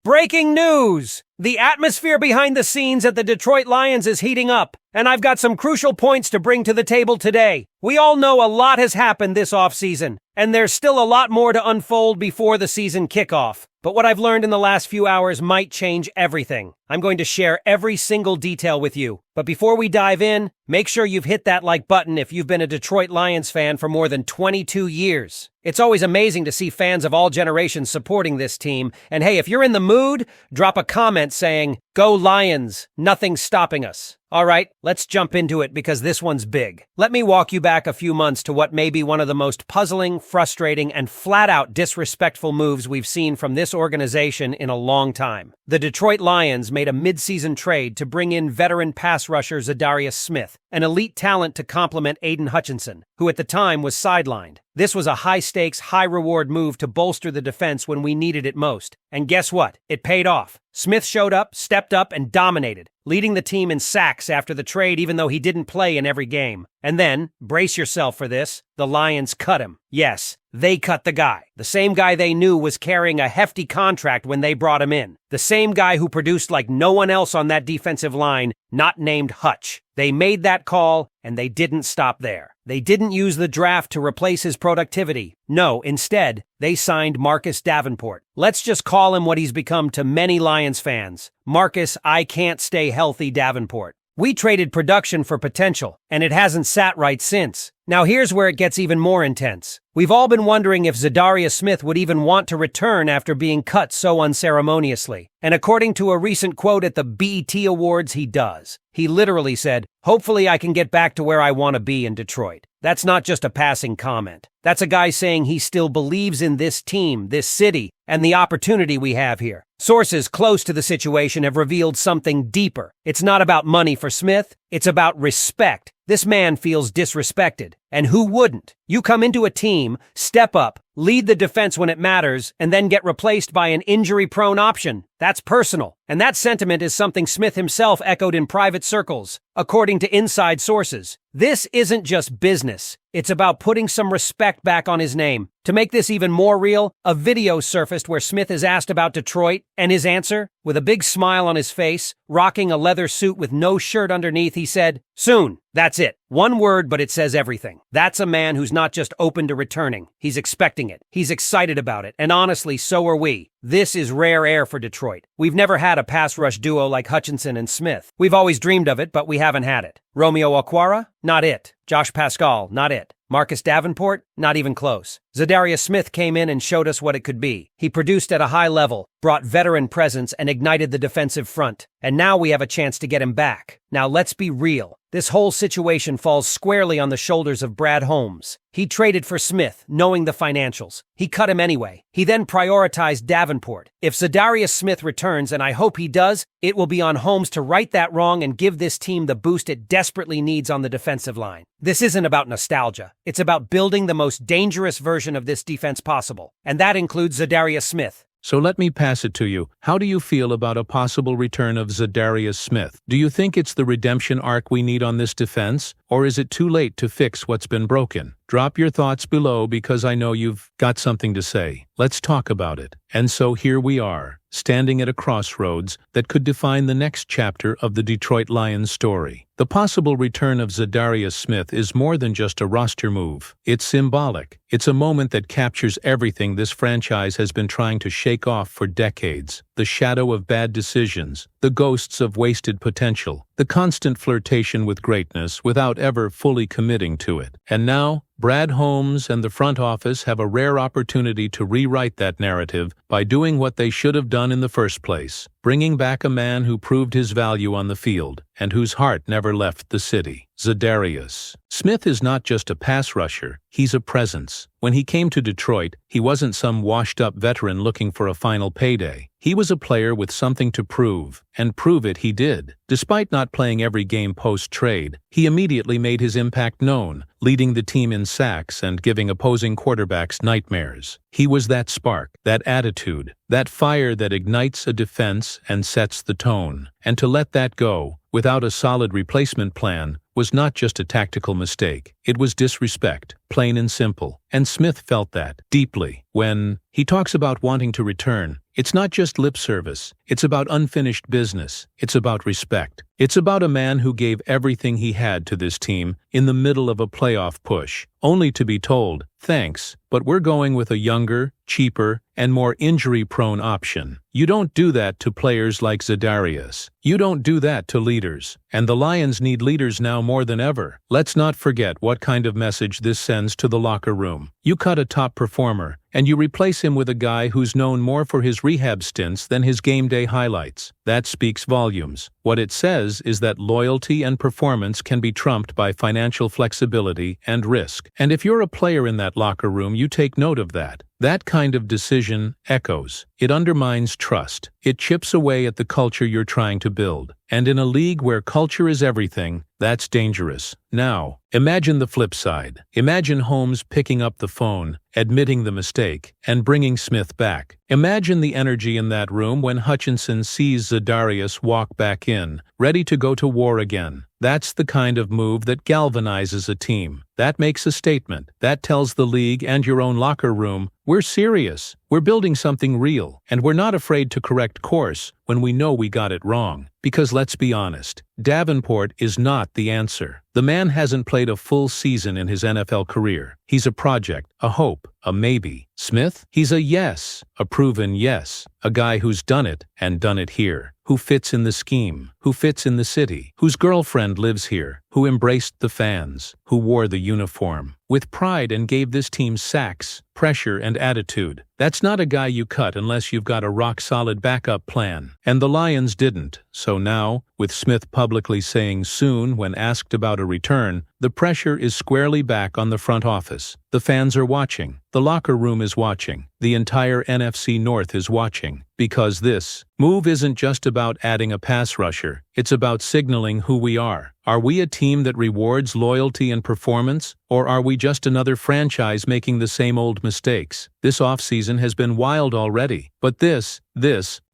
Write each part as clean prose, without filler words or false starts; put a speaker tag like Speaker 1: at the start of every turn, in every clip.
Speaker 1: Breaking news! The atmosphere behind the scenes at the Detroit Lions is heating up, and I've got some crucial points to bring to the table today. We all know a lot has happened this offseason, and there's still a lot more to unfold before the season kickoff. But what I've learned in the last few hours might change everything. I'm going to share every single detail with you. But before we dive in, make sure you've hit that like button if you've been a Detroit Lions fan for more than 22 years. It's always amazing to see fans of all generations supporting this team. And hey, if you're in the mood, drop a comment saying, "Go Lions, nothing's stopping us." All right, let's jump into it because this one's big. Let me walk you back a few months to what may be one of the most puzzling, frustrating, and flat-out disrespectful moves we've seen from this organization in a long time. The Detroit Lions made a mid-season trade to bring in veteran pass rusher Zadarius Smith, an elite talent to complement Aiden Hutchinson, who at the time was sidelined. This was a high-stakes, high-reward move to bolster the defense when we needed it most. And guess what? It paid off. Smith showed up, stepped up, and dominated, leading the team in sacks after the trade even though he didn't play in every game. And then, brace yourself for this, the Lions cut him. Yes, they cut the guy. The same guy they knew was carrying a hefty contract when they brought him in. The same guy who produced like no one else on that defensive line, not named Hutch. They made that call, and they didn't stop there. They didn't use the draft to replace his productivity. No, instead, they signed Marcus Davenport. Let's just call him what he's become to many Lions fans. Marcus, I can't stay healthy Davenport. We traded production for potential, and it hasn't sat right since. Now here's where it gets even more intense. We've all been wondering if Zadarius Smith would even want to return after being cut so unceremoniously. And according to a recent quote at the BET Awards, he does. He literally said, "Hopefully I can get back to where I want to be in Detroit." That's not just a passing comment. That's a guy saying he still believes in this team, this city, and the opportunity we have here. Sources close to the situation have revealed something deeper. It's not about money for Smith, it's about respect. This man feels disrespected. And who wouldn't? You come into a team, step up, lead the defense when it matters, and then get replaced by an injury-prone option. That's personal. And that sentiment is something Smith himself echoed in private circles, according to inside sources. This isn't just business. It's about putting some respect back on his name. To make this even more real, a video surfaced where Smith is asked about Detroit, and his answer, with a big smile on his face, rocking a leather suit with no shirt underneath, he said, "Soon." That's it. One word, but it says everything. That's a man who's not just open to returning. He's expecting it. He's excited about it. And honestly, so are we. This is rare air for Detroit. We've never had a pass rush duo like Hutchinson and Smith. We've always dreamed of it, but we haven't had it. Romeo Okwara? Not it. Josh Pascal? Not it. Marcus Davenport? Not even close. Zadarius Smith came in and showed us what it could be. He produced at a high level, brought veteran presence, and ignited the defensive front. And now we have a chance to get him back. Now let's be real. This whole situation falls squarely on the shoulders of Brad Holmes. He traded for Smith, knowing the financials. He cut him anyway. He then prioritized Davenport. If Zadarius Smith returns, and I hope he does, it will be on Holmes to right that wrong and give this team the boost it desperately needs on the defensive line. This isn't about nostalgia. It's about building the most dangerous version of this defense possible. And that includes Zadarius Smith.
Speaker 2: So let me pass it to you. How do you feel about a possible return of Zadarius Smith? Do you think it's the redemption arc we need on this defense? Or is it too late to fix what's been broken? Drop your thoughts below because I know you've got something to say. Let's talk about it. And so here we are, standing at a crossroads that could define the next chapter of the Detroit Lions story. The possible return of Zadarius Smith is more than just a roster move. It's symbolic. It's a moment that captures everything this franchise has been trying to shake off for decades. The shadow of bad decisions, the ghosts of wasted potential, the constant flirtation with greatness without ever fully committing to it. And now, Brad Holmes and the front office have a rare opportunity to rewrite that narrative by doing what they should have done in the first place, bringing back a man who proved his value on the field and whose heart never left the city. Zadarius Smith is not just a pass rusher, he's a presence. When he came to Detroit, he wasn't some washed-up veteran looking for a final payday. He was a player with something to prove, and prove it he did. Despite not playing every game post-trade, he immediately made his impact known, leading the team in sacks and giving opposing quarterbacks nightmares. He was that spark, that attitude, that fire that ignites a defense and sets the tone. And to let that go, without a solid replacement plan, was not just a tactical mistake. It was disrespect, plain and simple. And Smith felt that deeply. When he talks about wanting to return, It's not just lip service. It's about unfinished business. It's about respect. It's about a man who gave everything he had to this team in the middle of a playoff push, only to be told, thanks, but we're going with a younger, cheaper, and more injury-prone option. You don't do that to players like Za'Darius. You don't do that to leaders. And the Lions need leaders now more than ever. Let's not forget what kind of message this sends to the locker room. You cut a top performer, and you replace him with a guy who's known more for his rehab stints than his game day highlights. That speaks volumes. What it says is that loyalty and performance can be trumped by financial flexibility and risk. And if you're a player in that locker room, you take note of that. That kind of decision echoes. It undermines trust. It chips away at the culture you're trying to build. And in a league where culture is everything, that's dangerous. Now, imagine the flip side. Imagine Holmes picking up the phone, admitting the mistake, and bringing Smith back. Imagine the energy in that room when Hutchinson sees Za'Darius walk back in, ready to go to war again. That's the kind of move that galvanizes a team. That makes a statement. That tells the league and your own locker room, we're serious. We're building something real, and we're not afraid to correct course when we know we got it wrong. Because let's be honest, Davenport is not the answer. The man hasn't played a full season in his NFL career. He's a project, a hope, a maybe. Smith? He's a yes, a proven yes, a guy who's done it and done it here, who fits in the scheme, who fits in the city, whose girlfriend lives here, who embraced the fans, who wore the uniform with pride and gave this team sacks, pressure, and attitude. That's not a guy you cut unless you've got a rock-solid backup plan. And the Lions didn't. So now, with Smith publicly saying soon when asked about a return, the pressure is squarely back on the front office. The fans are watching. The locker room is watching. The entire NFC North is watching. Because this move isn't just about adding a pass rusher. It's about signaling who we are. Are we a team that rewards loyalty and performance? Or are we just another franchise making the same old mistakes? This offseason has been wild already. But this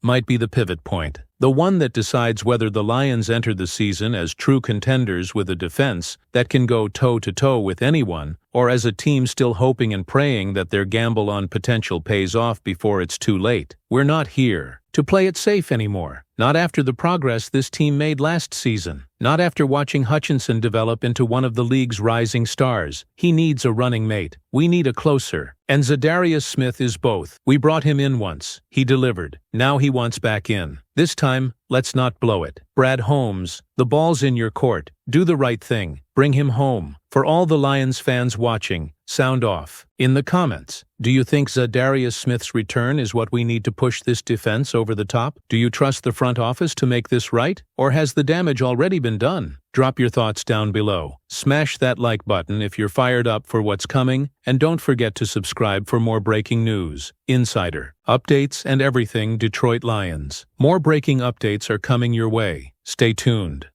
Speaker 2: might be the pivot point. The one that decides whether the Lions enter the season as true contenders with a defense that can go toe-to-toe with anyone, or as a team still hoping and praying that their gamble on potential pays off before it's too late. We're not here to play it safe anymore. Not after the progress this team made last season. Not after watching Hutchinson develop into one of the league's rising stars. He needs a running mate. We need a closer. And Za'Darius Smith is both. We brought him in once. He delivered. Now he wants back in. This time, let's not blow it. Brad Holmes, the ball's in your court. Do the right thing. Bring him home. For all the Lions fans watching, sound off. In the comments, do you think Za'Darius Smith's return is what we need to push this defense over the top? Do you trust the front office to make this right? Or has the damage already been done? Drop your thoughts down below. Smash that like button if you're fired up for what's coming, and don't forget to subscribe for more breaking news, insider, updates, and everything Detroit Lions. More breaking updates are coming your way. Stay tuned.